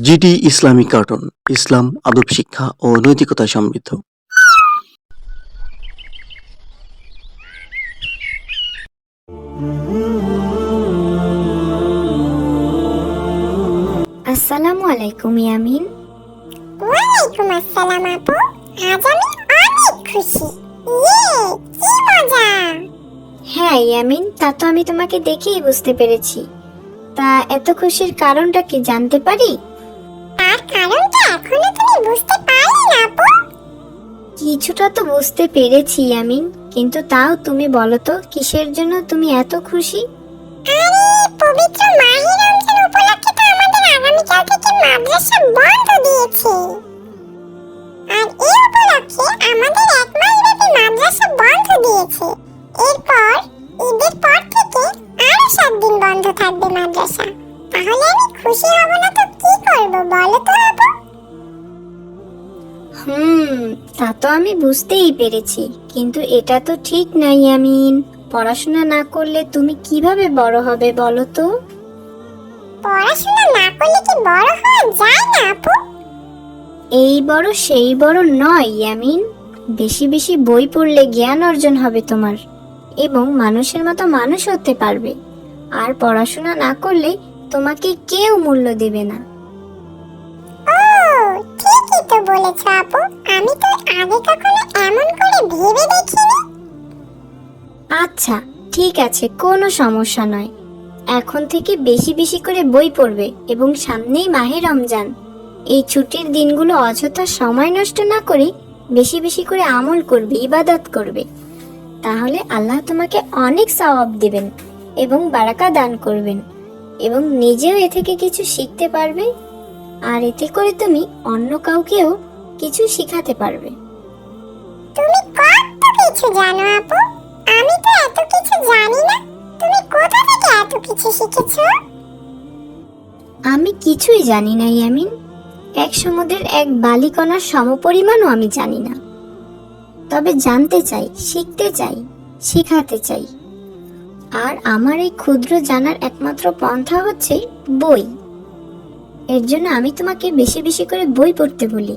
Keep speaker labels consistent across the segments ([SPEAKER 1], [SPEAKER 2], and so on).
[SPEAKER 1] GT Islamic cartoon, ইসলাম, আদব শিক্ষা ও নৈতিকতা সমৃদ্ধ।
[SPEAKER 2] আসসালামু আলাইকুম ইয়ামিন।
[SPEAKER 3] ওয়ালাইকুম আসসালাম আপু। আজ আমি অনেক খুশি। কি মজা!
[SPEAKER 2] হ্যাঁ ইয়ামিন, তা তো আমি তোমাকে দেখেই বুঝতে পেরেছি। তা এত খুশির কারণটা কি জানতে পারি?
[SPEAKER 3] তার কারণটা এখনো তুমি বুঝতে পারলে না আপু?
[SPEAKER 2] কিছুটা তো বুঝতে পেরেছি ইয়ামিন, কিন্তু তাও তুমি বলো তো কিসের জন্য তুমি এত খুশি?
[SPEAKER 3] আরে, পবিত্র মাহে রমজান উপলক্ষে তো আমাদের আগামীকাল থেকে মাদ্রাসা বন্ধ দিয়েছে। আর এই উপলক্ষে আমাদের এক মাস ব্যাপী মাদ্রাসা বন্ধ দিয়েছে। এরপর ঈদের পর থেকে আরো 7 দিন বন্ধ থাকবে মাদ্রাসা। তাহলে আমি খুশি হব না তো কি করব বলো তো আপু?
[SPEAKER 2] তা তো আমি বুঝতেই পেরেছি, কিন্তু এটা তো ঠিক না ইয়ামিন। পড়াশোনা না করলে তুমি কিভাবে বড় হবে বলো তো?
[SPEAKER 3] পড়াশোনা না করলে কি বড় হওয়া যায় না আপু?
[SPEAKER 2] এই বড় সেই বড় নয় ইয়ামিন। বেশি বেশি বই পড়লে জ্ঞান অর্জন হবে তোমার, এবং মানুষের মতো মানুষ হতে পারবে। আর পড়াশোনা না করলে তোমাকে কেউ মূল্য দেবে না।
[SPEAKER 3] ও, ঠিকই তো বলেছ আপু। আমি তো আগে কখনো এমন করে ভেবে দেখিনি।
[SPEAKER 2] আচ্ছা ঠিক আছে, কোনো সমস্যা নয়। এখন থেকে বেশি বেশি করে বই পড়বে, এবং সামনেই মাহে রমজান। এই ছুটির দিনগুলো অযথা সময় নষ্ট না করে বেশি বেশি করে আমল করবে, ইবাদত করবে। তাহলে আল্লাহ তোমাকে অনেক সওয়াব দিবেন এবং বারাকা দান করবেন, এবং নিজেও এ থেকে কিছু শিখতে পারবে। আর এতে করে তুমি অন্য কাউকেও কিছু শিখাতে পারবে।
[SPEAKER 3] তুমি কত কিছু জানো আপু। আমি তো এত কিছু জানি না। তুমি কোথা থেকে এত কিছু শিখেছো?
[SPEAKER 2] আমি কিছুই জানি না ইয়ামিন। এক সমুদ্রের এক বালিকণার সমপরিমাণও আমি জানি না। তবে জানতে চাই, শিখতে চাই, শিখাতে চাই। আর আমার এই ক্ষুদ্র জানার একমাত্র পন্থা হচ্ছে বই। এর জন্য আমি তোমাকে বেশি বেশি করে বই পড়তে বলি।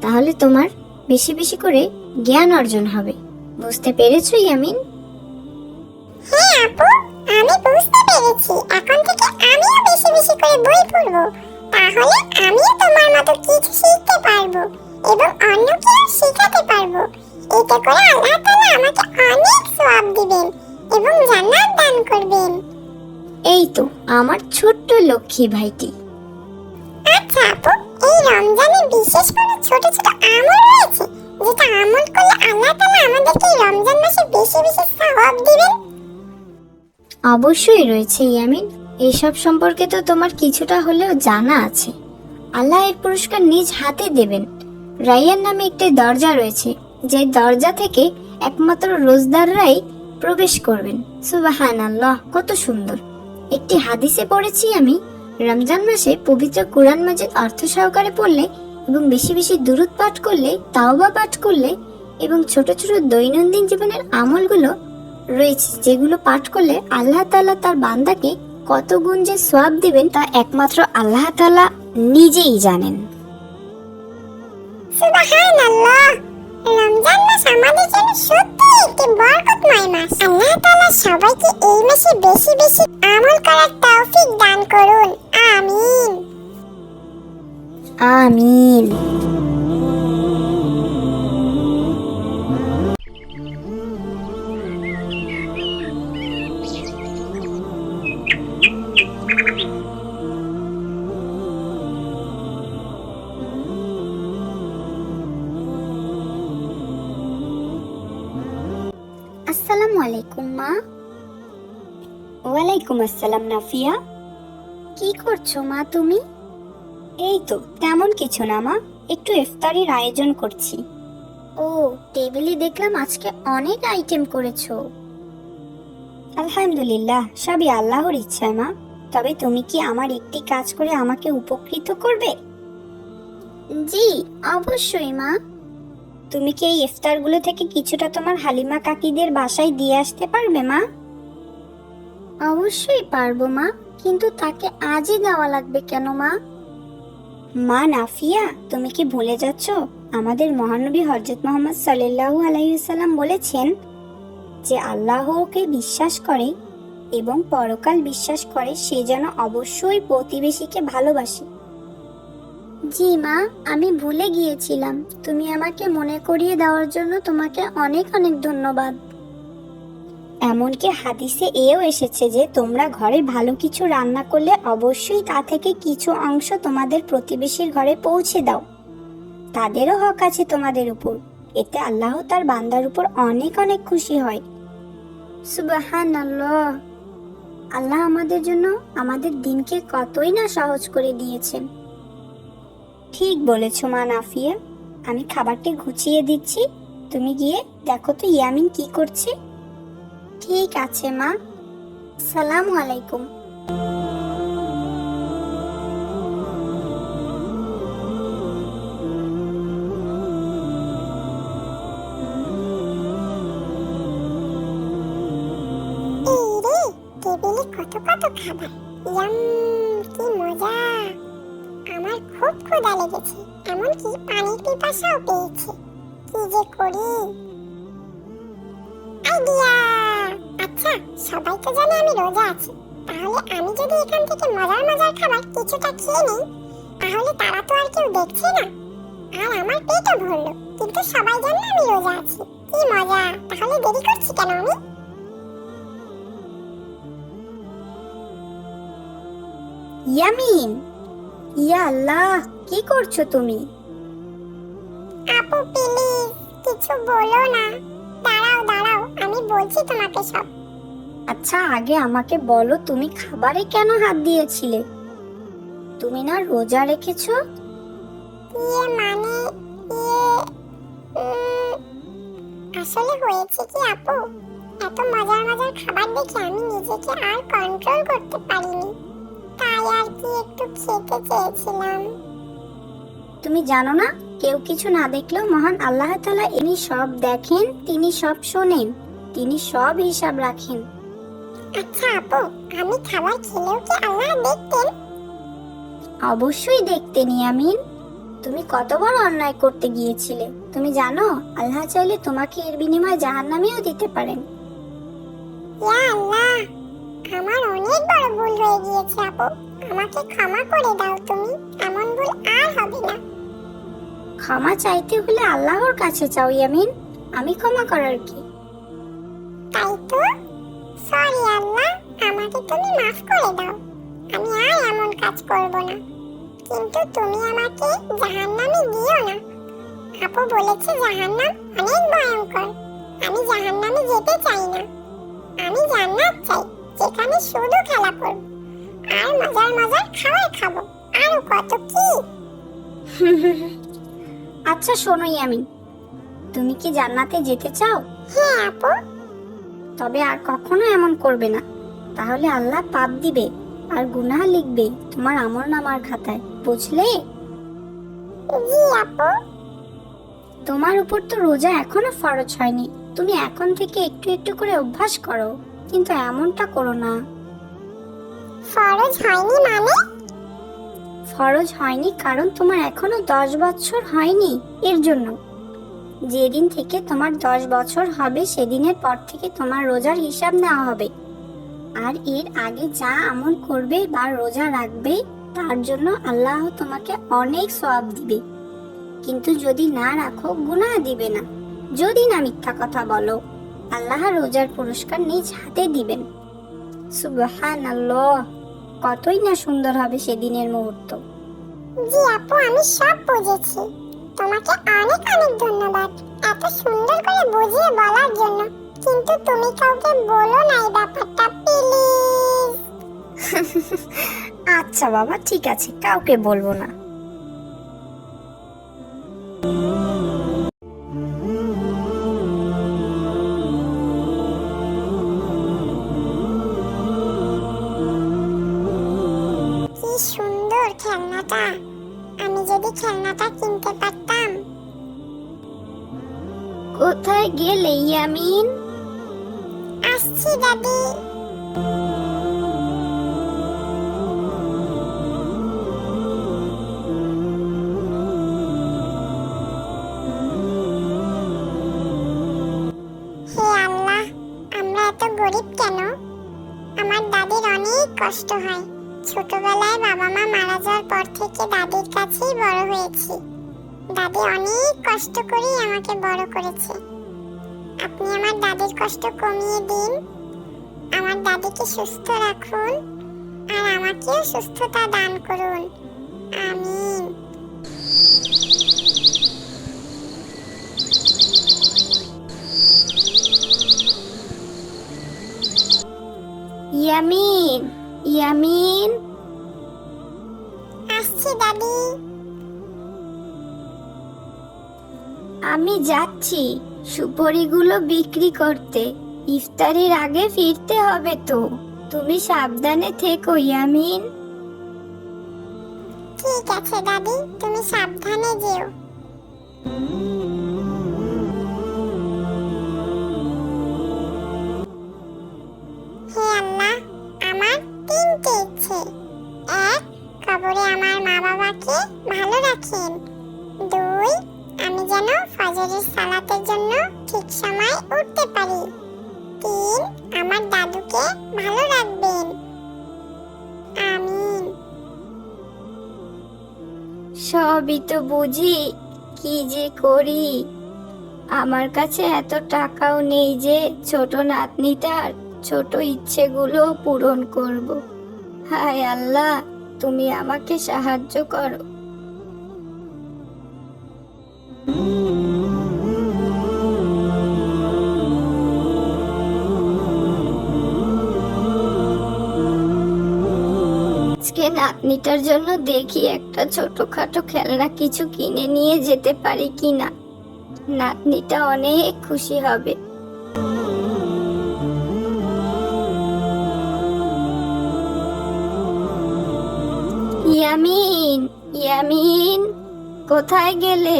[SPEAKER 2] তাহলে তোমার বেশি বেশি করে জ্ঞান অর্জন হবে। বুঝতে পেরেছো ইয়ামিন?
[SPEAKER 3] হ্যাঁ আপু, আমি বুঝতে পেরেছি। এখন থেকে আমিও বেশি বেশি করে বই পড়বো। তাহলে আমিও তোমার মতো কিছু শিখতে পারবো এবং অন্যকেও শেখাতে পারবো। এতে করে আল্লাহ তাআলা আমাকে অনেক সওয়াব দিবেন এবং জান্নাত দান করবেন।
[SPEAKER 2] এই তো আমার ছোট্ট লক্ষ্মী ভাইটি।
[SPEAKER 3] আচ্ছা আপু, এই রমজানে বিশেষ কোনো ছোট ছোট আমল রয়েছে যেটা আমল করলে আল্লাহ তাআলা আমাদেরকে এই রমজান মাসে বেশি বেশি সওয়াব দিবেন?
[SPEAKER 2] অবশ্যই রয়েছে ইয়ামিন। এসব সম্পর্কে তো তোমার কিছুটা হলেও জানা আছে। আল্লাহ এর পুরস্কার নিজ হাতে দেবেন। রাইয়ান নামে একটি দরজা রয়েছে, যে দরজা থেকে একমাত্র রোজদাররাই প্রবেশ করবেন। সুবহানাল্লাহ, কত সুন্দর! একটি হাদিসে পড়েছি আমি, রমজান মাসে পবিত্র কুরআন মাজিদ অর্থ সহকারে পড়লে এবং বেশি বেশি দুরূদ পাঠ করলে, তাওবা পাঠ করলে, এবং ছোট ছোট দৈনন্দিন জীবনের আমলগুলো রয়েছে যেগুলো পাঠ করলে আল্লাহ তাআলা তার বান্দাকে কত গুণ যে সওয়াব দিবেন তা একমাত্র আল্লাহ তাআলা নিজেই জানেন।
[SPEAKER 3] সুবহানাল্লাহ! রমজান মাস আমাদের জন্য সত্যিই একটি বরকতময় মাস। আল্লাহ তাআলা সবাইকে এই মাসে বেশি বেশি আমল করার তৌফিক দান করুন। আমিন।
[SPEAKER 2] আমিন। আসসালামু আলাইকুম মা। ওয়ালাইকুম আসসালাম নাফিয়া। কি করছো মা তুমি? এই তো তেমন কিছু না মা, একটু ইফতারির আয়োজন করছি। ও, টেবিলে দেখলাম আজকে অনেক আইটেম করেছো। আলহামদুলিল্লাহ, সবই আল্লাহর ইচ্ছায় মা। তবে তুমি কি আমার একটি কাজ করে আমাকে উপকৃত করবে? জি অবশ্যই মা। তুমি কি এই ইফতারগুলো থেকে কিছুটা তোমার হালিমা কাকিদের বাসায় দিয়ে আসতে পারবে মা? অবশ্যই পারবো মা, কিন্তু তাকে আজই দেওয়া লাগবে কেন মা? মা নাফিয়া, তুমি কি ভুলে যাচ্ছ আমাদের মহানবী হযরত মুহাম্মদ সাল্লাল্লাহু আলাইহি ওয়াসাল্লাম বলেছেন যে আল্লাহকে বিশ্বাস করে এবং পরকাল বিশ্বাস করে সে যেন অবশ্যই প্রতিবেশীকে ভালোবাসে। জি মা, আমি ভুলে গিয়েছিলাম। তুমি আমাকে মনে করিয়ে দেওয়ার জন্য তোমাকে অনেক অনেক ধন্যবাদ। এমনকি হাদিসে এও এসেছে যে তোমরা ঘরে ভালো কিছু রান্না করলে অবশ্যই তা থেকে কিছু অংশ তোমাদের প্রতিবেশীর ঘরে পৌঁছে দাও। তাদেরও হক আছে তোমাদের উপর। এতে আল্লাহ তার বান্দার উপর অনেক অনেক খুশি হয়। সুবহানাল্লাহ। আল্লাহ আমাদের জন্য আমাদের দিনকে কতই না সহজ করে দিয়েছেন। ঠিক বলেছো মা নাফিয়া। আমি খাবারটি গুছিয়ে দিচ্ছি, তুমি গিয়ে দেখো তো ইয়ামিন কি করছে। ঠিক আছে মা। আসসালামু আলাইকুম।
[SPEAKER 3] এই রে, টেবিলে কত কত খাবার। ইয়াম, কি মজা। আমার খুব ক্ষুধা লেগেছে, এমনকি পানির পিপাসাও পেয়েছে। কি যে করি। আইডিয়া! আচ্ছা, সবাই তো জানে আমি রোজা আছি। তাহলে আমি যদি এখান থেকে মজার মজার খাবার কিছুটা খেয়ে নিই, তাহলে তারা তো আর কেউ দেখছে না, আর আমার পেটও ভরলো। কিন্তু সবাই জানে আমি রোজা আছি। কি মজা! তাহলে দেরি করছি কেন আমি?
[SPEAKER 2] ইয়ামিন, ইয়া আল্লাহ, কি করছো তুমি?
[SPEAKER 3] আপু প্লিজ কিছু বলো না। দাঁড়াও দাঁড়াও, আমি বলছি তোমাকে সব।
[SPEAKER 2] আচ্ছা, আগে আমাকে বলো তুমি খাবারে কেন হাত দিয়েছিলে? তুমি না রোজা রেখেছো?
[SPEAKER 3] মানে আসলে হয়েছে কি আপু, এত মজার মজার খাবার দেখে আমি নিজেকে আর কন্ট্রোল করতে পারিনি, তাই আর কি একটু খেতে চেয়েছিলাম।
[SPEAKER 2] তুমি জানো না, কেউ কিছু না দেখলেও মহান আল্লাহ তাআলা ইনি সব দেখেন, তিনি সব শোনেন, তিনি সব হিসাব রাখেন।
[SPEAKER 3] আচ্ছা আপু, আমি খাবার খেলেও কি আল্লাহ দেখতেন?
[SPEAKER 2] অবশ্যই দেখতেন ইয়ামিন। তুমি কত বড় অন্যায় করতে গিয়েছিলে তুমি জানো? আল্লাহ চাইলে তোমাকে এর বিনিময়ে জাহান্নামেও দিতে পারেন।
[SPEAKER 3] ইয়া আল্লাহ, আমার অনেক বড় ভুল হয়ে গিয়েছে আপু, আমাকে ক্ষমা করে দাও তুমি। এমন ভুল আর হবে না।
[SPEAKER 2] ক্ষমা চাইতে হলে আল্লাহর কাছে চাও ইয়ামিন, আমি ক্ষমা করার কি?
[SPEAKER 3] তাই তো, সরি আল্লাহ, আমাকে তুমি মাফ করে দাও। আমি আর এমন কাজ করব না। কিন্তু তুমি আমাকে জাহান্নামে দিও না। আপু বলেছে জাহান্নাম অনেক ভয়ঙ্কর। আমি জাহান্নামে যেতে চাই না। আমি জান্নাত চাই, যেখানে শুধু খেলা করব আর মজার মজার খাবার খাবো, আর কত কি।
[SPEAKER 2] আচ্ছা শোনো ইয়ামিন, তুমি কি জান্নাতে যেতে চাও?
[SPEAKER 3] হ্যাঁ আপু।
[SPEAKER 2] তবে আর কখনো এমন করবে না, তাহলে আল্লাহ পাপ দিবে আর গুনাহ লিখবে তোমার আমলনামার খাতায়, বুঝলে?
[SPEAKER 3] জি আপু।
[SPEAKER 2] তোমার উপর তো রোজা এখনো ফরজ হয়নি, তুমি এখন থেকে একটু একটু করে অভ্যাস করো, কিন্তু এমনটা করো না।
[SPEAKER 3] ফরজ হয়নি মানে?
[SPEAKER 2] ফরজ হয়নি কারণ তোমার এখনো 10 বছর হয়নি, এর জন্য। যেদিন থেকে তোমার 10 বছর হবে সেদিনের পর থেকে তোমার রোজার হিসাব নেওয়া হবে, আর এর আগে যা আমল করবে বা রোজা রাখবে তার জন্য আল্লাহ তোমাকে অনেক সওয়াব দিবে। কিন্তু যদি না রাখো গুনাহ দিবে না। যদি না মিথ্যা কথা বলো, আল্লাহ রোজার পুরস্কার নিজ হাতে দিবেন। সুবহানাল্লাহ, কতই না সুন্দর হবে সেদিনের মুহূর্ত।
[SPEAKER 3] জি আপু, আমি সব বুঝেছি। তোমাকে অনেক অনেক ধন্যবাদ এত সুন্দর করে বুঝিয়ে বলার জন্য। কিন্তু তুমি কাউকে বলো না এই ব্যাপারটা প্লিজ।
[SPEAKER 2] আচ্ছা বাবা, ঠিক আছে, কাউকে বলবো না।
[SPEAKER 3] কি সুন্দর খেলনাটা, আমি যদি খেলনাটা কিনতে পারতাম।
[SPEAKER 2] কোথায় গেলে ইয়ামিন?
[SPEAKER 3] আসছি দাদি। কষ্ট হয়। ছোটবেলায় বাবা মা মারা যাওয়ার পর থেকে দাদির কাছেই বড় হয়েছি। দাদি অনেক কষ্ট করেই আমাকে বড় করেছে। আপনি আমার দাদির কষ্ট কমিয়ে দিন, আমার দাদিকে সুস্থ রাখুন, আর আমাকেও সুস্থতা দান করুন। আমিন।
[SPEAKER 2] ইয়ামিন, ইয়ামিন,
[SPEAKER 3] আসছি দাদি।
[SPEAKER 2] আমি যাচ্ছি সুপারিগুলো বিক্রি করতে। ইফতারির আগে ফিরতে হবে তো। তুমি সাবধানে থেকো ইয়ামিন।
[SPEAKER 3] ঠিক আছে দাদি, তুমি সাবধানে যেও। হে আল্লাহ, আমার 3টে ইচ্ছে। 1, কবরে আমার মা বাবাকে ভালো রাখেন। 2, আমি যেন ফজরের সালাতের জন্য ঠিক সময় উঠতে পারি। 3, আমার দাদুকে ভালো রাখবেন। আমিন।
[SPEAKER 2] সবই তো বুঝি, কি যে করি। আমার কাছে এত টাকাও নেই যে ছোট নাতনিটার ছোট ইচ্ছেগুলো পূরণ করব। হায় আল্লাহ, তুমি আমাকে সাহায্য করো। আজকে নাতনিটার জন্য দেখি একটা ছোটখাটো খেলনা কিছু কিনে নিয়ে যেতে পারি কিনা। নাতনিটা অনেক খুশি হবে। ইয়ামিন, ইয়ামিন, কোথায় গেলে?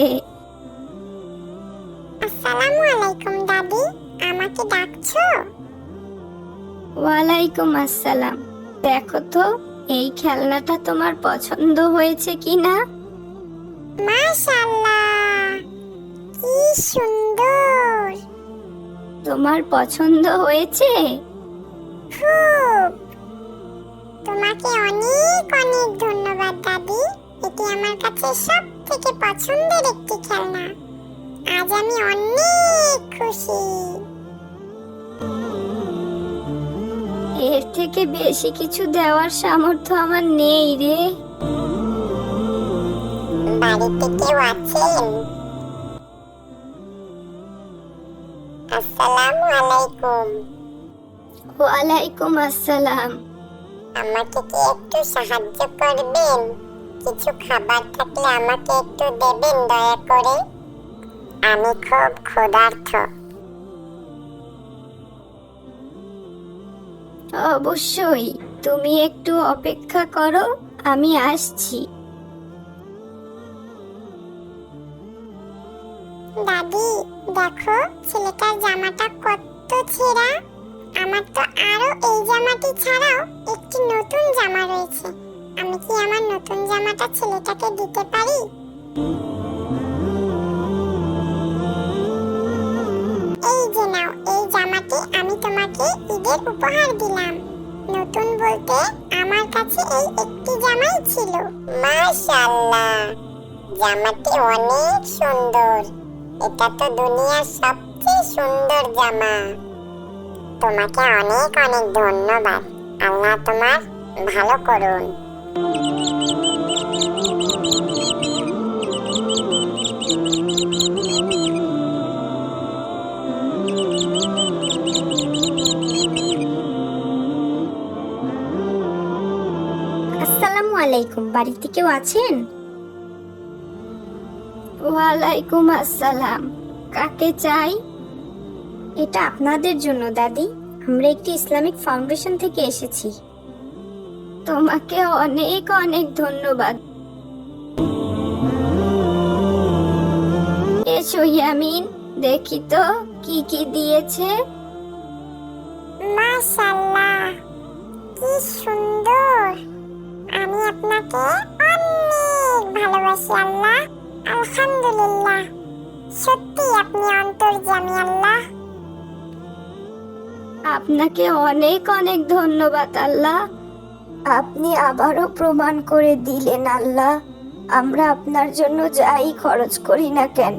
[SPEAKER 3] আসসালামু আলাইকুম দাদি, আমাকে ডাকছো?
[SPEAKER 2] ওয়ালাইকুম আসসালাম। দেখো তো এই খেলনাটা তোমার পছন্দ হয়েছে কিনা?
[SPEAKER 3] মাশাআল্লাহ, কি সুন্দর।
[SPEAKER 2] তোমার পছন্দ হয়েছে?
[SPEAKER 3] খুব। তোমাকে অনেক অনেক ধন্যবাদ দাদি, এটি আমার কাছে সবথেকে পছন্দের একটি খেলনা। আজ আমি অনেক খুশি।
[SPEAKER 2] এর থেকে বেশি কিছু দেওয়ার সামর্থ্য আমার নেই রে।
[SPEAKER 3] বাড়িতে কেউ আছেন? আসসালামু আলাইকুম।
[SPEAKER 2] ওয়ালাইকুম আসসালাম।
[SPEAKER 3] আমাকে কি একটু সাহায্য করবেন? কিছু খাবার থাকলে আমাকে একটু দেবেন দয়া করে, আমি খুব ক্ষুধার্ত।
[SPEAKER 2] অবশ্যই, তুমি একটু অপেক্ষা করো, আমি আসছি।
[SPEAKER 3] দাদি দেখো, ছেলেটার জামাটা কত ছেঁড়া। আমার তো আরো এই জামাটি ছাড়াও একটি নতুন জামা রয়েছে। আমি কি আমার নতুন জামাটা ছেলেটাকে দিতে পারি? এই যে নাও, এই জামাটি আমি তোমাকে ঈদের উপহার দিলাম। নতুন বলতে আমার কাছে এই একটি জামাই ছিল। মাশাআল্লাহ, জামাটি অনেক সুন্দর। এটা তো দুনিয়ার সবচেয়ে সুন্দর জামা। তোমাকে অনেক অনেক ধন্যবাদ। আল্লাহ তোমার ভালো করুন।
[SPEAKER 2] আসসালামু আলাইকুম, বাড়িতে কেউ আছেন? ওয়ালাইকুম আসসালাম। কাকে চাই? এটা আপনাদের জন্য দাদি, আমরা একটি ইসলামিক ফাউন্ডেশন থেকে এসেছি। তোমাকে অনেক অনেক ধন্যবাদ। এসো ইয়ামিন, দেখি তো কি কি দিয়েছে।
[SPEAKER 3] মাশাআল্লাহ, কি সুন্দর। আমি আপনাকে অনেক ভালোবাসি আল্লাহ। আলহামদুলিল্লাহ, সত্যি আপনি অন্তর্যামী আল্লাহ।
[SPEAKER 2] আপনাকে অনেক অনেক ধন্যবাদ আল্লাহ। আপনি আবারও প্রমাণ করে দিলেন আল্লাহ, আমরা আপনার জন্য যাই খরচ করি না কেন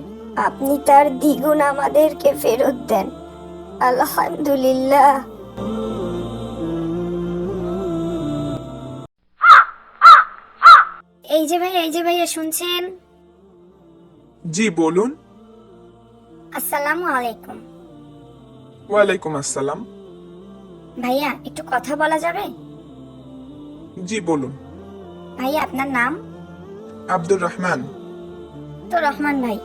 [SPEAKER 2] আপনি তার দ্বিগুণ আমাদেরকে ফেরত দেন। আলহামদুলিল্লাহ। এই যে ভাইয়া শুনছেন?
[SPEAKER 4] জি বলুন।
[SPEAKER 2] আসসালামু আলাইকুম।
[SPEAKER 4] ওয়ালাইকুম আসসালাম।
[SPEAKER 2] ভাইয়া একটু কথা বলা যাবে?
[SPEAKER 4] জি বলুন।
[SPEAKER 2] ভাইয়া আপনার নাম?
[SPEAKER 4] আব্দুর রহমান।
[SPEAKER 2] তো রহমান ভাই,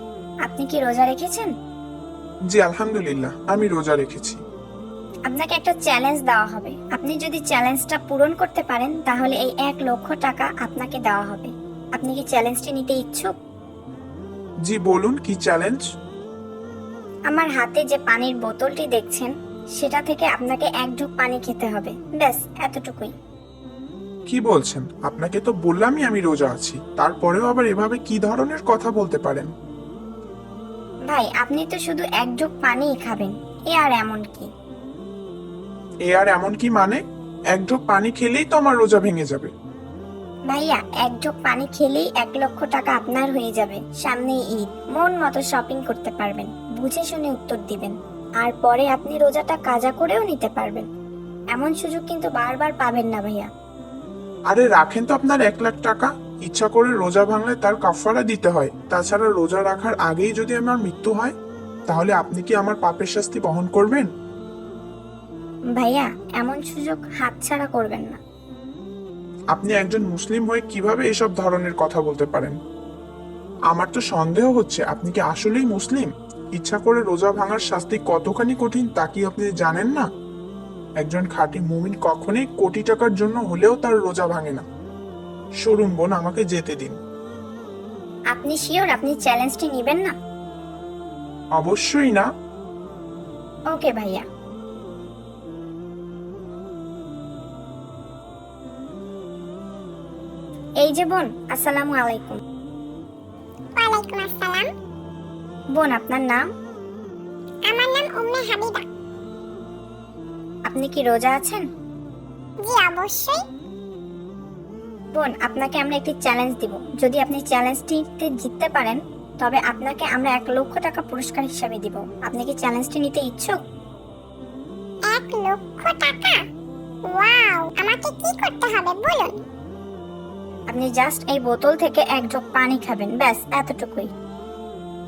[SPEAKER 2] আপনি কি রোজা রেখেছেন?
[SPEAKER 4] জি আলহামদুলিল্লাহ, আমি রোজা রেখেছি।
[SPEAKER 2] আপনাকে একটা চ্যালেঞ্জ দেওয়া হবে। আপনি যদি চ্যালেঞ্জটা পূরণ করতে পারেন তাহলে এই 1,00,000 টাকা আপনাকে দেওয়া হবে। আপনি কি চ্যালেঞ্জটি নিতে ইচ্ছুক?
[SPEAKER 4] জি বলুন, কি চ্যালেঞ্জ?
[SPEAKER 2] আমার হাতে যে পানির বোতলটি দেখছেন সেটা থেকে আপনাকে 1 ঢোক পানি খেতে হবে, ব্যাস এতটুকুই।
[SPEAKER 4] কি বলছেন? আপনাকে তো বললামই আমি রোজা আছি, তারপরেও আবার এভাবে কি ধরনের কথা বলতে পারেন?
[SPEAKER 2] ভাই আপনি তো শুধু 1 ঢোক পানিই খাবেন, এ আর এমন কি?
[SPEAKER 4] এ আর এমন কি মানে? 1 ঢোক পানি খেলেই তো আমার রোজা ভেঙে যাবে।
[SPEAKER 2] ভাইয়া 1 ঢোক পানি খেলেই 1,00,000 টাকা আপনার হয়ে যাবে। সামনে ঈদ, মন মতো শপিং করতে পারবেন, বুঝে শুনে উত্তর দিবেন, আর পরে আপনি রোজাটা কাজা করেও নিতে পারবেন। এমন সুযোগ কিন্তু বারবার পাবেন না ভাইয়া।
[SPEAKER 4] আরে রাখেন তো আপনার 1,00,000 টাকা। ইচ্ছা করে রোজা ভাঙলে তার কাফারা দিতে হয়। তাছাড়া রোজা রাখার আগেই যদি আমার মৃত্যু হয় তাহলে আপনি কি আমার পাপের শাস্তি বহন করবেন?
[SPEAKER 2] ভাইয়া এমন সুযোগ হাতছাড়া করবেন না।
[SPEAKER 4] আপনি একজন মুসলিম হয়ে কিভাবে এসব ধরনের কথা বলতে পারেন? আমার তো সন্দেহ হচ্ছে আপনি কি আসলেই মুসলিম। ইচ্ছা করে রোজা ভাঙার শাস্তি কতখানি কঠিন তা কি আপনি জানেন না? একজন খাঁটি মুমিন কখনোই কোটি টাকার জন্য হলেও তার রোজা ভাঙে না। সরুন বোন, আমাকে যেতে দিন।
[SPEAKER 2] আপনি শিওর আপনি চ্যালেঞ্জটি নেবেন না?
[SPEAKER 4] অবশ্যই না।
[SPEAKER 2] ওকে ভাইয়া। এই যে বোন, আসসালামু আলাইকুম।
[SPEAKER 3] ওয়ালাইকুম আসসালাম।
[SPEAKER 2] বোন আপনার নাম?
[SPEAKER 3] আমার নাম উম্মে হাবিবা।
[SPEAKER 2] আপনি কি রোজা আছেন?
[SPEAKER 3] জি অবশ্যই।
[SPEAKER 2] বোন আপনাকে আমরা একটি চ্যালেঞ্জ দিব। যদি আপনি চ্যালেঞ্জটিতে জিততে পারেন তবে আপনাকে আমরা 1,00,000 টাকা পুরস্কার হিসাবে দিব। আপনি কি চ্যালেঞ্জটি নিতে ইচ্ছুক?
[SPEAKER 3] 1,00,000 টাকা? ওয়াও, আমাকে কি করতে হবে বলুন।
[SPEAKER 2] আপনি জাস্ট এই বোতল থেকে 1 ঢোক পানি খাবেন, ব্যাস এতটুকুই।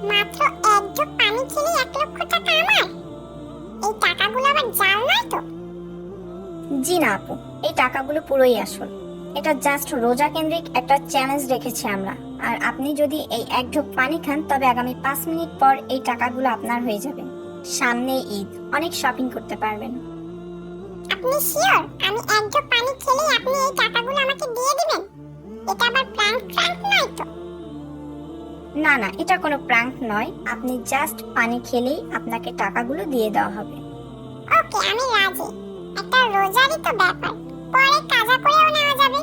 [SPEAKER 3] মাত্র 1 ঢোক পানি খেলে 1,00,000 টাকা আমার? এই টাকাগুলো আবার জাল নয় তো?
[SPEAKER 2] জি না আপু, এই টাকাগুলো পুরোই আসল। এটা জাস্ট রোজা কেন্দ্রিক একটা চ্যালেঞ্জ রেখেছি আমরা। আর আপনি যদি এই 1 ঢোক পানি খান তবে আগামী 5 মিনিট পর এই টাকাগুলো আপনার হয়ে যাবে। সামনে ঈদ, অনেক শপিং করতে পারবেন।
[SPEAKER 3] আপনি শিওর আমি 1 ঢোক পানি খেলে আপনি এই টাকাগুলো আমাকে দিয়ে দিবেন? এটা আবার প্র্যাঙ্ক নয় তো?
[SPEAKER 2] না না, এটা কোনো প্র্যাঙ্ক নয়। আপনি জাস্ট পানি খেলেই আপনাকে টাকাগুলো দিয়ে দেওয়া হবে।
[SPEAKER 3] ওকে, আমি রাজি। একটা রোজারই তো ব্যাপার, পরে কাজা করেও নেওয়া যাবে।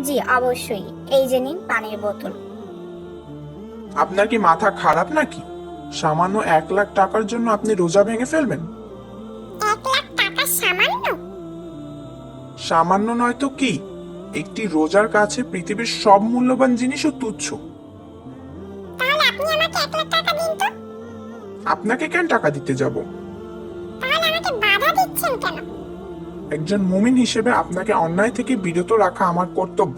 [SPEAKER 2] জি অবশ্যই। এই যে নিন পানির বোতল।
[SPEAKER 4] আপনার কি মাথা খারাপ নাকি? সামান্য 1,00,000 টাকার জন্য আপনি রোজা ভেঙে ফেলবেন?
[SPEAKER 3] 1,00,000 টাকা সামান্য?
[SPEAKER 4] সামান্য নয় তো কি? একটি রোজার কাছে পৃথিবীর সব মূল্যবান জিনিসও তুচ্ছ।
[SPEAKER 3] তাহলে আপনি আমাকে 1,00,000 টাকা দিন তো।
[SPEAKER 4] আপনাকে কেন টাকা দিতে যাব?
[SPEAKER 3] তাহলে আমাকে বাধা দিচ্ছেন কেন?
[SPEAKER 4] একজন মুমিন হিসেবে আপনাকে অন্যায় থেকে বিরত রাখা আমার কর্তব্য।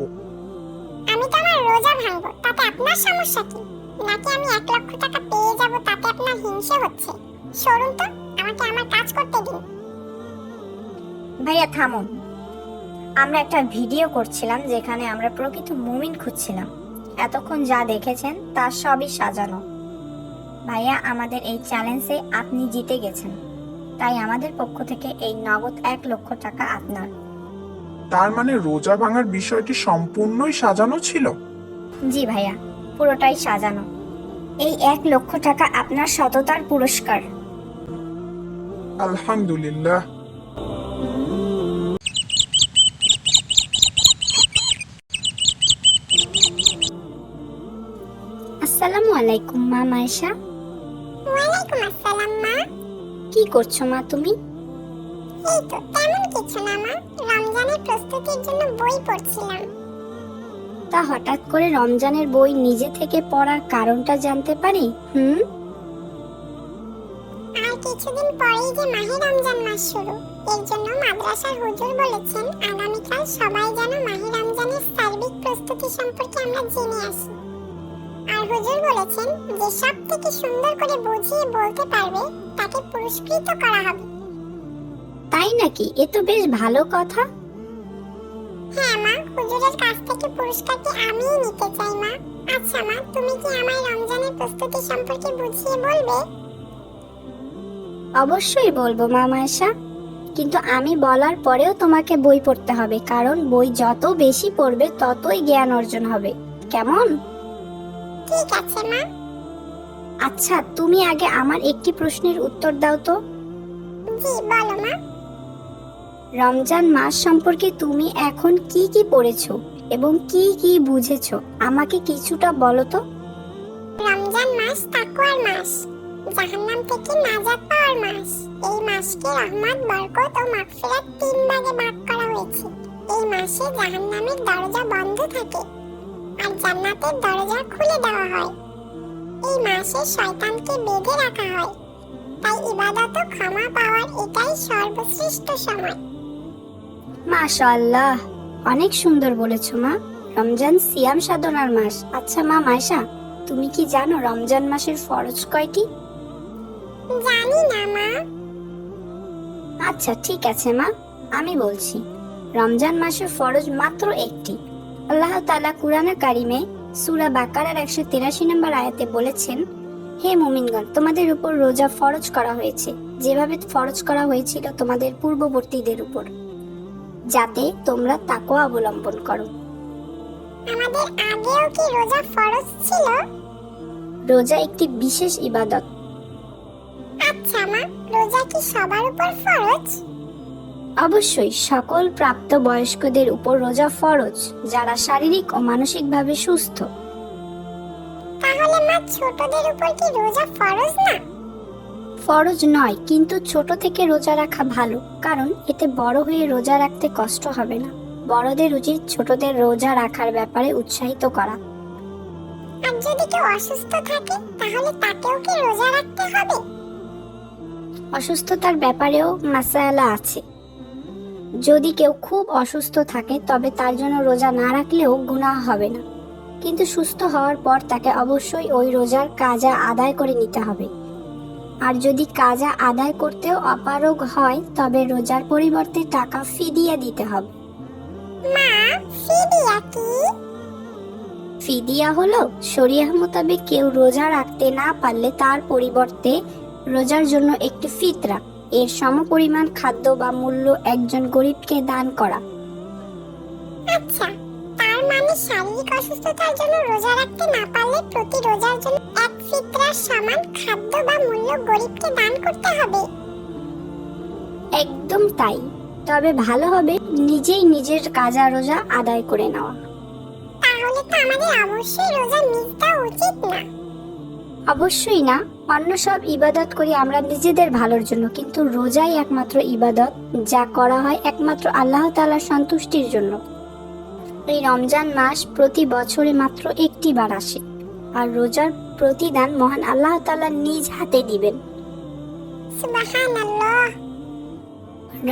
[SPEAKER 3] আমি তো আমার রোজা ভাঙবো, তাতে আপনার সমস্যা কি? নাকি আমি 1,00,000 টাকা পেয়ে যাব তাতে আপনার হিংসে হচ্ছে? সরুন তো, আমাকে আমার কাজ করতে দিন।
[SPEAKER 2] ভাইয়া থামুন। আমরা একটা ভিডিও করছিলাম যেখানে আমরা প্রকৃত মুমিন খুঁজছিলাম। এতক্ষণ যা দেখেছেন তা সবই সাজানো। ভাইয়া আমাদের এই চ্যালেঞ্জে আপনি জিতে গেছেন, তাই আমাদের পক্ষ থেকে এই নগদ 1,00,000 টাকা আপনার।
[SPEAKER 4] তার মানে রোজা ভাঙার বিষয়টি সম্পূর্ণই সাজানো ছিল?
[SPEAKER 2] জি ভাইয়া, পুরোটাই সাজানো। এই 1,00,000 টাকা আপনার সততার পুরস্কার।
[SPEAKER 4] আলহামদুলিল্লাহ।
[SPEAKER 2] আসসালামু আলাইকুম মা মায়েশা।
[SPEAKER 3] ওয়ালাইকুম আসসালাম মা।
[SPEAKER 2] কি করছো মা তুমি?
[SPEAKER 3] এই তো তেমন কিছু না মা, রমজানের প্রস্তুতির জন্য বই পড়ছিলাম।
[SPEAKER 2] তা হঠাৎ করে রমজানের বই নিজে থেকে পড়ার কারণটা জানতে পারি?
[SPEAKER 3] আর কিছুদিন পরেই যে মাহে রমজান মাস শুরু, এর জন্য মাদ্রাসার হুজুর বলেছেন আগামীকাল সবাই যেন মাহে রমজানের সার্বিক প্রস্তুতি সম্পর্কে আমরা জেনে আসি। আর হুজুর বলেছেন যে সব থেকে সুন্দর করে বুঝিয়ে বলতে পারবে তাকে পুরস্কৃত করা হবে।
[SPEAKER 2] তাই নাকি? এ তো বেশ ভালো কথা।
[SPEAKER 3] হ্যাঁ মা, হুজুরের কাছ থেকে পুরস্কারটি আমিই নিতে চাই মা। আচ্ছা মা, তুমি কি আমায় রমজানের প্রস্তুতি সম্পর্কে বুঝিয়ে বলবে?
[SPEAKER 2] অবশ্যই বলবো মা মায়েশা, কিন্তু আমি বলার পরেও তোমাকে বই পড়তে হবে, কারণ বই যত বেশি পড়বে ততই জ্ঞান অর্জন হবে। কেমন?
[SPEAKER 3] ঠিক আছে মা।
[SPEAKER 2] আচ্ছা, তুমি আগে আমার একটি প্রশ্নের উত্তর দাও তো।
[SPEAKER 3] জি বলো মা।
[SPEAKER 2] রমজান মাস সম্পর্কে তুমি এখন কি কি পড়েছো এবং কি কি বুঝেছো আমাকে কিছুটা বলো তো।
[SPEAKER 3] রমজান মাস তাকওয়ার মাস, জাহান্নাম থেকে নাজাত পাওয়ার মাস। এই মাসকে রহমত, বরকত ও মাগফিরাত তিন ভাগে ভাগ করা হয়েছে। এই মাসে জাহান্নামের দরজা বন্ধ থাকে আর জান্নাতের দরজা খুলে দেওয়া হয়। এই মাসে শয়তানকে বেঁধে রাখা হয়, তাই ইবাদত ও ক্ষমা পাওয়ার এটাই সর্বশ্রেষ্ঠ সময়।
[SPEAKER 2] মাশাআল্লাহ, অনেক সুন্দর বলেছো মা। রমজান সিয়াম সাধনার মাস। আচ্ছা মা মায়েশা, তুমি কি জানো রমজান মাসের ফরজ কয়টি?
[SPEAKER 3] জানি না মা।
[SPEAKER 2] আচ্ছা ঠিক আছে মা, আমি বলছি। রমজান মাসের ফরজ মাত্র একটি। আল্লাহ তাআলা কুরআনে কারিমে সূরা বাকারার 183 নম্বর আয়াতে বলেছেন, হে মুমিনগণ, তোমাদের উপর রোজা ফরজ করা হয়েছে যেভাবে ফরজ করা হয়েছিল তোমাদের পূর্ববর্তীদের উপর, যাতে তোমরা তাকওয়া অবলম্বন করো।
[SPEAKER 3] আমাদের আগেও কি রোজা ফরজ ছিল?
[SPEAKER 2] রোজা একটি বিশেষ ইবাদত।
[SPEAKER 3] আচ্ছা মা, রোজা কি সবার উপর ফরজ?
[SPEAKER 2] অবশ্যই সকল প্রাপ্ত বয়স্কদের উপর রোজা ফরজ, যারা শারীরিক ও মানসিকভাবে সুস্থ।
[SPEAKER 3] তাহলে মা, ছোটদের উপর কি রোজা ফরজ না?
[SPEAKER 2] ফরজ নয়, কিন্তু ছোট থেকে রোজা রাখা ভালো, কারণ এতে বড় হয়ে রোজা রাখতে কষ্ট হবে না। বড়দের উচিত ছোটদের রোজা রাখার ব্যাপারে উৎসাহিত করা।
[SPEAKER 3] আর যদি কেউ অসুস্থ থাকে তাহলে তাকেও কি রোজা রাখতে হবে?
[SPEAKER 2] অসুস্থতার ব্যাপারেও মাসালা আছে। যদি কেউ খুব অসুস্থ থাকে তবে তার জন্য রোজা না রাখলেও গুনাহ হবে না, কিন্তু সুস্থ হওয়ার পর তাকে অবশ্যই ওই রোজার কাজা আদায় করে নিতে হবে। আর যদি কাজা আদায় করতেও অপারগ হয় তবে রোজার পরিবর্তে টাকা ফিদিয়া দিতে হবে।
[SPEAKER 3] মা, ফিদিয়া কি?
[SPEAKER 2] ফিদিয়া হলো শরিয়াহ মোতাবেক কেউ রোজা রাখতে না পারলে তার পরিবর্তে রোজার জন্য একটি ফিতরা, এর সমপরিমাণ খাদ্য বা মূল্য একজন গরিবকে দান করা।
[SPEAKER 3] আচ্ছা, তার মানে শারীরিক অসুস্থতার জন্য রোজা রাখতে না পারলে প্রতি রোজার জন্য এক ফিতরার সমান খাদ্য বা মূল্য গরিবকে দান করতে হবে।
[SPEAKER 2] একদম তাই, তবে ভালো হবে নিজেই নিজের কাজা রোজা আদায় করে নেওয়া।
[SPEAKER 3] তাহলে তো আমাদের অবশ্যই রোজা মিস দেওয়া উচিত না।
[SPEAKER 2] অবশ্যই না, অন্য সব ইবাদত করি আমরা নিজেদের ভালোর জন্য, কিন্তু রোজাই একমাত্র ইবাদত যা করা হয় একমাত্র আল্লাহ তাআলার সন্তুষ্টির জন্য। এই রমজান মাস প্রতি বছরে মাত্র একটি বার আসে, আর রোজার প্রতিদান মহান আল্লাহ তাআলা নিজ হাতে দিবেন।
[SPEAKER 3] সুবহানাল্লাহ।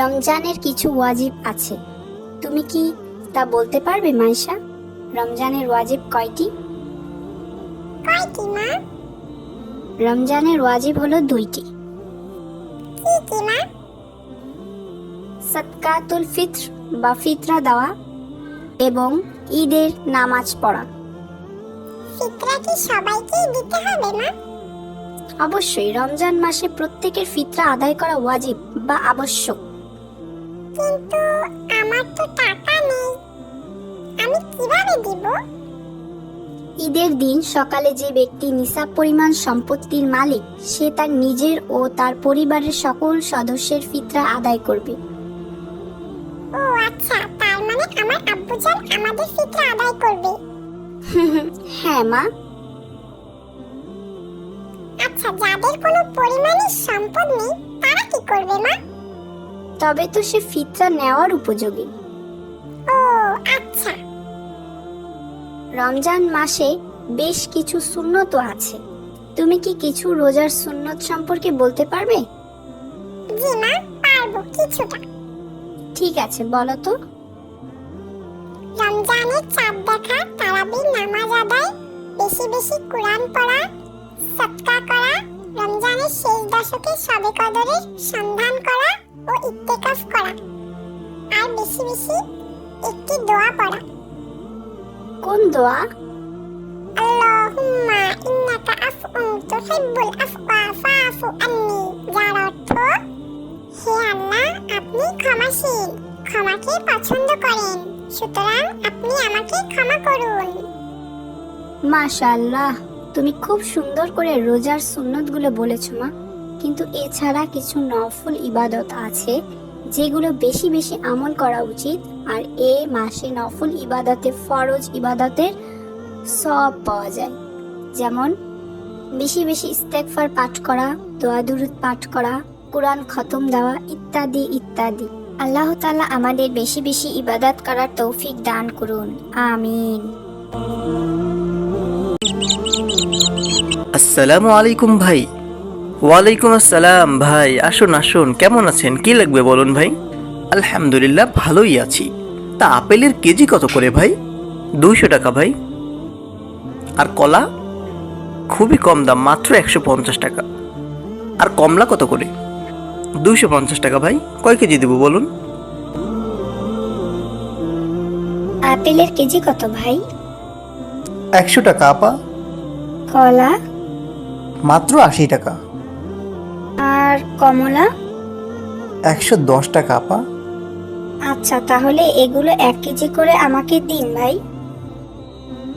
[SPEAKER 2] রমজানের কিছু ওয়াজিব আছে, তুমি কি তা বলতে পারবে মাইশা? রমজানের ওয়াজিব কয়টি?
[SPEAKER 3] কয়টি মা?
[SPEAKER 2] রমজানের ওয়াজিব হলো 2টি।
[SPEAKER 3] কি কি মা?
[SPEAKER 2] সাদকাতুল ফিত্র বা ফিতরা দেওয়া এবং ঈদের নামাজ পড়া।
[SPEAKER 3] ফিতরা কি সবাইকেই দিতে হবে মা?
[SPEAKER 2] অবশ্যই রমজান মাসে প্রত্যেকের ফিতরা আদায় করা ওয়াজিব বা আবশ্যক।
[SPEAKER 3] কিন্তু আমার তো টাকা নেই, আমি কিভাবে দিব?
[SPEAKER 2] ঈদের দিন সকালে যে ব্যক্তি নিসাব পরিমাণ সম্পত্তির মালিক, সে তার নিজের ও তার পরিবারের সকল সদস্যের ফিতরা আদায় করবে।
[SPEAKER 3] ও আচ্ছা, তার মানে আমার আব্বুজান আমাদের ফিতরা আদায় করবে।
[SPEAKER 2] হ্যাঁ মা।
[SPEAKER 3] আচ্ছা, যাদের কোনো পরিমাণের সম্পদ নেই তারা কি করবে মা?
[SPEAKER 2] তবে তো সে ফিতরা নেওয়ার উপযোগী।
[SPEAKER 3] ও আচ্ছা।
[SPEAKER 2] রমজান মাসে বেশ কিছু সুন্নত আছে, তুমি কি কিছু রোজার সুন্নত সম্পর্কে বলতে পারবে?
[SPEAKER 3] জি মা, পারবো কিছুটা।
[SPEAKER 2] ঠিক আছে, বলো তো।
[SPEAKER 3] রমজানের চাঁদ দেখা, তারাবির নামাজ আদায়, বেশি বেশি কোরআন পড়া, সদকা করা, রমজানের শেষ দশকে শবে কদরের সন্ধান করা ও ইত্তেকাফ করা, আর বেশি বেশি একটি দোয়া পড়া।
[SPEAKER 2] কোন দোয়া?
[SPEAKER 3] আল্লাহুম্মা ইন্নাকা আফউন তুহিব্বুল আফওয়া ফাআফু আন্নি, যার অর্থ হে আল্লাহ, আপনি ক্ষমাশীল, ক্ষমাকে পছন্দ করেন, সুতরাং আপনি আমাকে ক্ষমা করুন।
[SPEAKER 2] মাশাআল্লাহ, তুমি খুব সুন্দর করে রোজার সুন্নতগুলো বলেছো মা। কিন্তু এছাড়া কিছু নফল ইবাদত আছে যেগুলো বেশি বেশি আমল করা উচিত, আর এ মাসে নফল ইবাদতে ফরজ ইবাদতের সওয়াব পাওয়া যায়। যেমন বেশি বেশি ইস্তেগফার পাঠ করা, দোয়া দুরূদ পাঠ করা, কোরআন খতম দেওয়া ইত্যাদি ইত্যাদি। আল্লাহ তাআলা আমাদের বেশি বেশি ইবাদত করার তৌফিক দান করুন, আমিন।
[SPEAKER 5] আসসালামু আলাইকুম ভাই। ওয়ালাইকুম আসসালাম ভাই, আসুন আসুন, কেমন আছেন? কি লাগবে বলুন ভাই। আলহামদুলিল্লাহ ভালোই আছি। তা আপেলের কেজি কত করে ভাই? 200 টাকা ভাই। আর কলা? খুবই কম দাম, মাত্র 150 টাকা। আর কমলা কত করে? 250 টাকা ভাই। কয় কেজি দেবো বলুন?
[SPEAKER 2] আপেলের কেজি কত ভাই?
[SPEAKER 5] 100 টাকা আপা।
[SPEAKER 2] কলা?
[SPEAKER 5] মাত্র 80 টাকা।
[SPEAKER 2] আর কমলা?
[SPEAKER 5] 110 টাকা আপা।
[SPEAKER 2] আচ্ছা, তাহলে এগুলো 1 কেজি করে আমাকে দিন ভাই।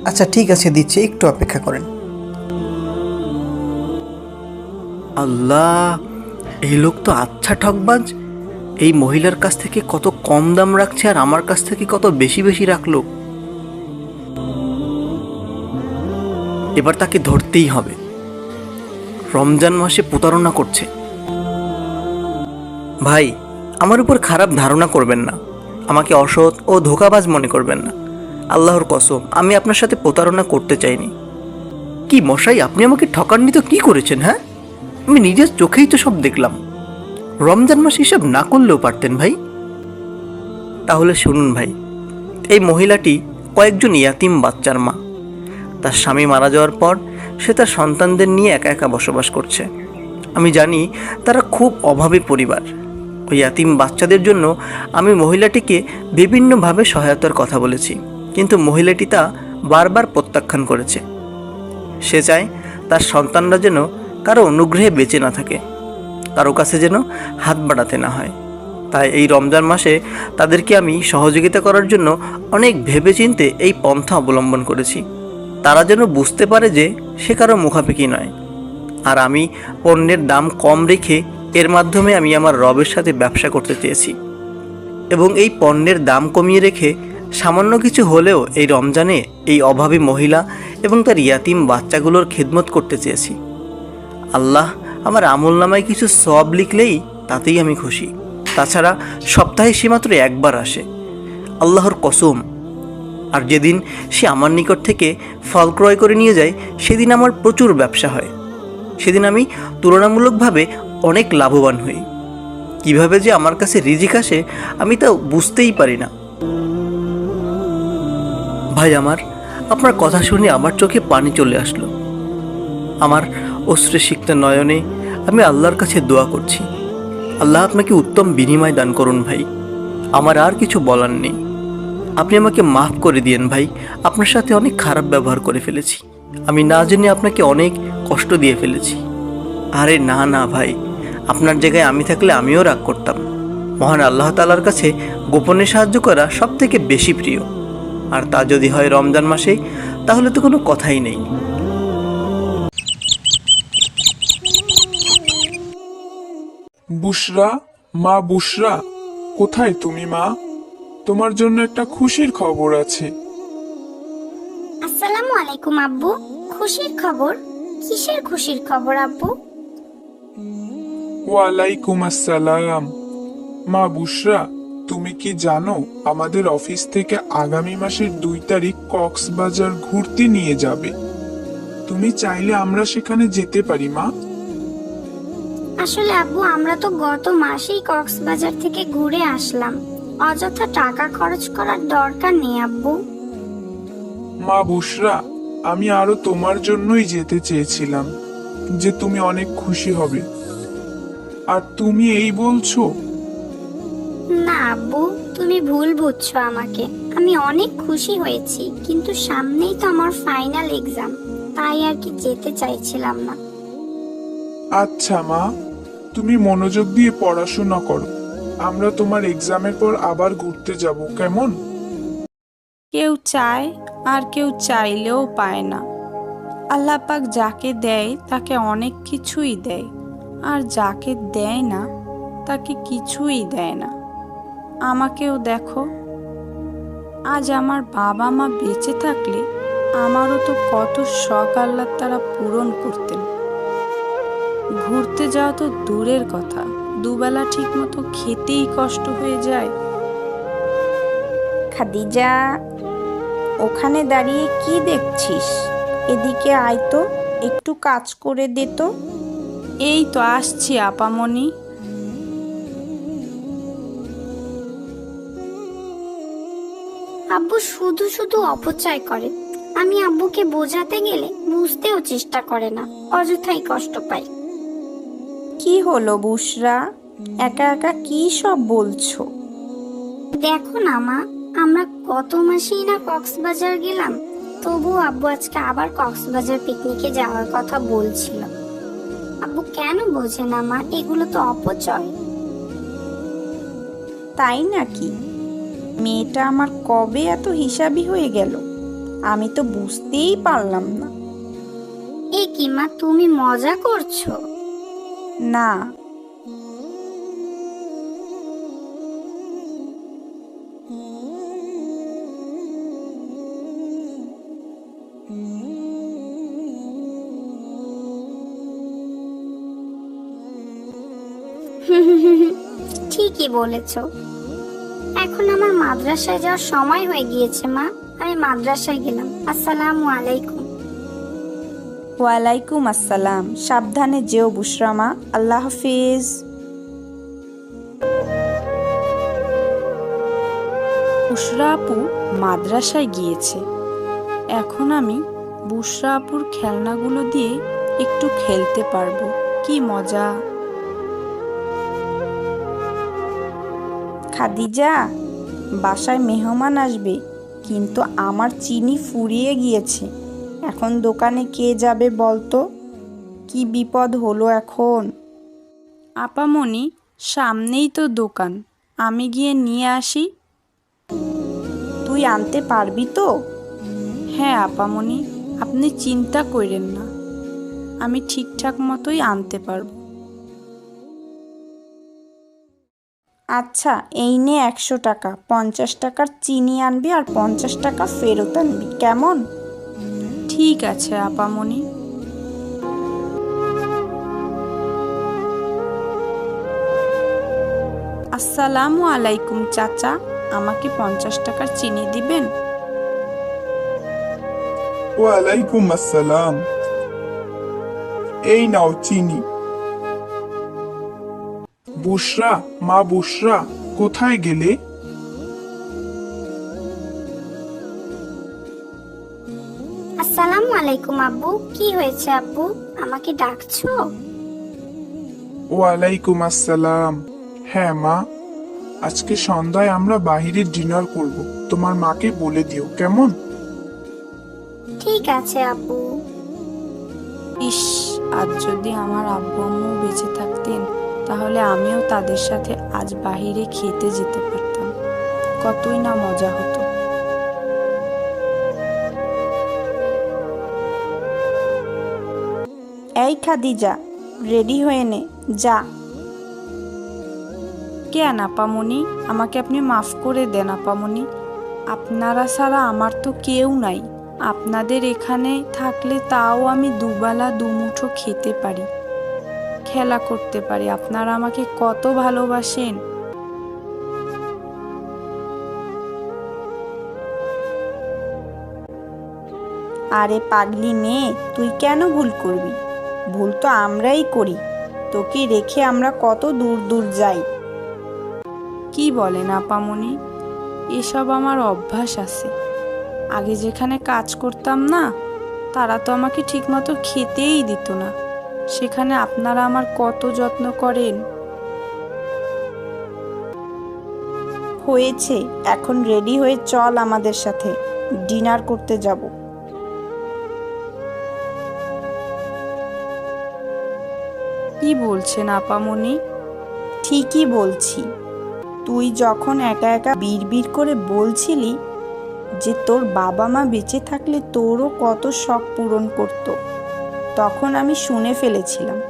[SPEAKER 5] আচ্ছা ঠিক আছে, দিচ্ছি, একটু অপেক্ষা করেন। আল্লাহ, এই লোক তো আচ্ছা ঠকবাজ। এই মহিলার কাছ থেকে কত কম দাম রাখছে আর আমার কাছ থেকে কত বেশি বেশি রাখলো। এবার তাকে ধরতেই হবে। রমজান মাসে প্রতারণা করছে। ভাই, আমার উপর খারাপ ধারণা করবেন না, আমাকে অসৎ ও ধোঁকাবাজ মনে করবেন না। আল্লাহর কসম, আমি আপনার সাথে প্রতারণা করতে চাইনি। কি মশাই, আপনি আমাকে ঠকাননি তো কি করেছেন? হ্যাঁ, আমি নিজের চোখেই তো সব দেখলাম। রমজান মাস হিসাব না করলেও পারতেন ভাই। তাহলে শুনুন ভাই, এই মহিলাটি কয়েকজন ইয়াতিম বাচ্চার মা। তার স্বামী মারা যাওয়ার পর সে তার সন্তানদের নিয়ে একা একা বসবাস করছে। আমি জানি তারা খুব অভাবী পরিবার। ওই ইয়াতিম বাচ্চাদের জন্য আমি মহিলাটিকে বিভিন্নভাবে সহায়তার কথা বলেছি, কিন্তু মহিলাটি তা বারবার প্রত্যাখ্যান করেছে। সে চায় তার সন্তানরা যেন কারো অনুগ্রহে বেঁচে না থাকে, কারো কাছে যেন হাত বাড়াতে না হয়। তাই এই রমজান মাসে তাদেরকে আমি সহযোগিতা করার জন্য অনেক ভেবেচিন্তে এই পন্থা অবলম্বন করেছি। তারা যেন বুঝতে পারে যে সে কারো মুখাপেক্ষি নয়, আর আমি পণ্যের দাম কম রেখে এর মাধ্যমে আমি আমার রবের সাথে ব্যবসা করতে চেয়েছি, এবং এই পণ্যের দাম কমিয়ে রেখে সামান্য কিছু হলেও এই রমজানে এই অভাবী মহিলা এবং তার ইয়াতিম বাচ্চাগুলোর খেদমত করতে চেয়েছি। আল্লাহ আমার আমলনামায় কিছু সওয়াব লিখলেই তাতেই আমি খুশি। তাছাড়া সপ্তাহে সে মাত্র একবার আসে, আল্লাহর কসম। আর যেদিন সে আমার নিকট থেকে ফল ক্রয় করে নিয়ে যায়, সেদিন আমার প্রচুর ব্যবসা হয়। সেদিন আমি তুলনামূলকভাবে অনেক লাভবান হই। কিভাবে যে আমার কাছে রিজিক আসে আমি তা বুঝতেই পারি না। ভাই আমার, আপনার কথা শুনে আমার চোখে পানি চলে আসলো। আমার অশ্রুসিক্ত নয়নে আমি আল্লাহর কাছে দোয়া করছি, আল্লাহ আপনাকে উত্তম বিনিময় দান করুন ভাই। আমার আর কিছু বলার নেই, আপনি আমাকে মাফ করে দিয়েন ভাই। আপনার সাথে অনেক খারাপ ব্যবহার করে ফেলেছি, আমি না জেনে আপনাকে অনেক কষ্ট দিয়ে ফেলেছি। আরে না না ভাই, আপনার জায়গায় আমি থাকলে আমিও রাগ করতাম। মহান আল্লাহ তাআলার কাছে গোপনে সাহায্য করা সব থেকে বেশি প্রিয়, আর তা যদি হয় রমজান মাসে, তাহলে তো কোনো কথাই নেই।
[SPEAKER 4] বুশরা, মা বুশরা, কোথায় তুমি মা? তোমার জন্য একটা খুশির খবর আছে।
[SPEAKER 2] আসসালামু আলাইকুম আব্বু। খুশির খবর? কিসের খুশির খবর আব্বু?
[SPEAKER 4] ওয়ালাইকুম আসসালাম। মা বুশরা, তুমি কি জানো আমাদের অফিস থেকে আগামী মাসের 2 তারিখ কক্সবাজার ঘুরতে নিয়ে যাবে? তুমি চাইলে আমরা সেখানে যেতে পারি মা।
[SPEAKER 2] আসলে আব্বু, আমরা তো গত মাসেই কক্সবাজার থেকে ঘুরে আসলাম। অযথা টাকা খরচ করার দরকার নেই আব্বু।
[SPEAKER 4] মা বুশরা, আমি আরো তোমার জন্যই যেতে চেয়েছিলাম, যে তুমি অনেক খুশি হবে। আর তুমি এই বলছো?
[SPEAKER 2] না আব্বু, তুমি ভুল বুঝছো আমাকে। আমি অনেক খুশি হয়েছি, কিন্তু সামনেই তো আমার ফাইনাল এক্সাম, তাই আর কি যেতে চাইছিলাম না।
[SPEAKER 4] আচ্ছা মা, তুমি মনোযোগ দিয়ে পড়াশোনা করো। আমরা তোমার এক্সামের পর আবার ঘুরতে যাব, কেমন?
[SPEAKER 6] কেউ চায় আর কেউ চাইলেও পায় না। আল্লাহ পাক যাকে দেয় তাকে অনেক কিছুই দেয়, আর যাকে দেয় না তাকে কিছুই দেয় না। আমাকেও দেখো, আজ আমার বাবা মা বেঁচে থাকলে আমারও তো কত শখ আল্লাহ তারা পূরণ করতেন। ঘুরতে যাওয়া তো দূরের কথা, দুবেলা ঠিক মতো খেতেই কষ্ট হয়ে যায়।
[SPEAKER 7] খাদিজা, ওখানে দাঁড়িয়ে কি দেখছিস? এদিকে আয় তো, একটু কাজ করে দে তো।
[SPEAKER 6] এই তো আসছি আপামনি।
[SPEAKER 2] আব্বু শুধু শুধু অপচয় করে। আমি আব্বুকে বোঝাতে গেলে বুঝতেও চেষ্টা করে না, অযথাই কষ্ট পাই।
[SPEAKER 7] কি হলো বুশরা, একা একা কি সব বলছো?
[SPEAKER 2] দেখো না মা, আমরা গত মাসেই না কক্সবাজার গেলাম, তবু আব্বু আজকে আবার কক্সবাজার পিকনিকে যাওয়ার কথা বলছিল। আব্বু কেন বোঝে না মা? এগুলো তো অপচয়।
[SPEAKER 7] তাই নাকি? মেয়েটা আমার কবে এত হিসাবি হয়ে গেল, আমি তো বুঝতেই পারলাম না।
[SPEAKER 2] এ কি মা, তুমি মজা করছো?
[SPEAKER 7] না,
[SPEAKER 2] ঠিকই বলেছো। এখন আমার মাদ্রাসায় যাওয়ার সময় হয়ে গিয়েছে মা, আমি মাদ্রাসায় গেলাম। আসসালামু আলাইকুম।
[SPEAKER 7] ওয়ালাইকুম আসসালাম। সাবধানে যেও বুশরা মা, আল্লাহ হাফিজ।
[SPEAKER 6] বুশরা আপু মাদ্রাসায় গিয়েছে। এখন আমি বুশরা আপুর খেলনাগুলো দিয়ে একটু খেলতে পারবো। কি মজা!
[SPEAKER 7] খাদিজা, বাসায় মেহমান আসবে, কিন্তু আমার চিনি ফুরিয়ে গিয়েছে। এখন দোকানে কে যাবে বলতো? কি বিপদ হলো এখন।
[SPEAKER 6] আপামনি, সামনেই তো দোকান, আমি গিয়ে নিয়ে আসি।
[SPEAKER 7] তুই আনতে পারবি তো?
[SPEAKER 6] হ্যাঁ আপামনি, আপনি চিন্তা করেন না, আমি ঠিকঠাক মতোই আনতে পারবো।
[SPEAKER 7] আচ্ছা, এই নে 100 টাকা। 50 টাকার চিনি আনবি আর 50 টাকা ফেরত আনবি, কেমন?
[SPEAKER 6] ঠিক আছে আপামনি। আসসালামু আলাইকুম চাচা, আমাকে 50 টাকার চিনি দিবেন?
[SPEAKER 4] ওয়ালাইকুম আসসালাম। এই নাও চিনি। বুশরা, মা বুশরা, কোথায় গেলে?
[SPEAKER 2] আসসালামু আলাইকুম আব্বু। কি হয়েছে আব্বু, আমাকে ডাকছো?
[SPEAKER 4] ওয়ালাইকুম আসসালাম। হ্যাঁ মা, আজকে সন্ধ্যায় আমরা বাইরে ডিনার করব, তোমার মাকে বলে দিও, কেমন?
[SPEAKER 2] ঠিক আছে আব্বু।
[SPEAKER 6] ইস, আজ যদি আমার আব্বু আম্মু বেঁচে থাকতেন, তাহলে আমিও তাদের সাথে আজ বাইরে খেতে যেতে পারতাম। কতই না মজা হতো।
[SPEAKER 7] এই খাদিজা, রেডি হয়ে নে, যা।
[SPEAKER 6] কেন আপামনি, আমাকে আপনি মাফ করে দেন আপামনি। আপনারা ছাড়া আমার তো কেউ নাই। আপনাদের এখানে থাকলে তাও আমি দুবেলা দুমুঠো খেতে পারি, খেলা করতে পারি। আপনারা আমাকে কত ভালোবাসেন।
[SPEAKER 7] আরে পাগলি মেয়ে, তুই কেন ভুল করবি? ভুল তো আমরাই করি। তোকে রেখে আমরা কত দূর দূর যাই।
[SPEAKER 6] কি বলেন আপামনি, এসব আমার অভ্যাস আছে। আগে যেখানে কাজ করতাম না, তারা তো আমাকে ঠিকমতো খেতেই দিত না। সেখানে আপনারা আমার কত যত্ন করেন।
[SPEAKER 7] হয়েছে, এখন রেডি হয়ে চল আমাদের সাথে, ডিনার করতে যাব।
[SPEAKER 6] কি বলছেন আপামনি?
[SPEAKER 7] ঠিকই বলছি। তুই যখন একা একা বিড়বিড় করে বলছিলি যে তোর বাবা মা বেঁচে থাকলে তোরও কত শখ পূরণ করত, তখন আমি শুনে ফেলেছিলাম।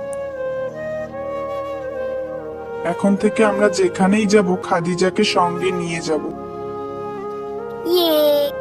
[SPEAKER 4] এখন থেকে আমরা যেখানেই যাব খাদিজাকে সঙ্গে নিয়ে যাব।
[SPEAKER 2] ইয়ে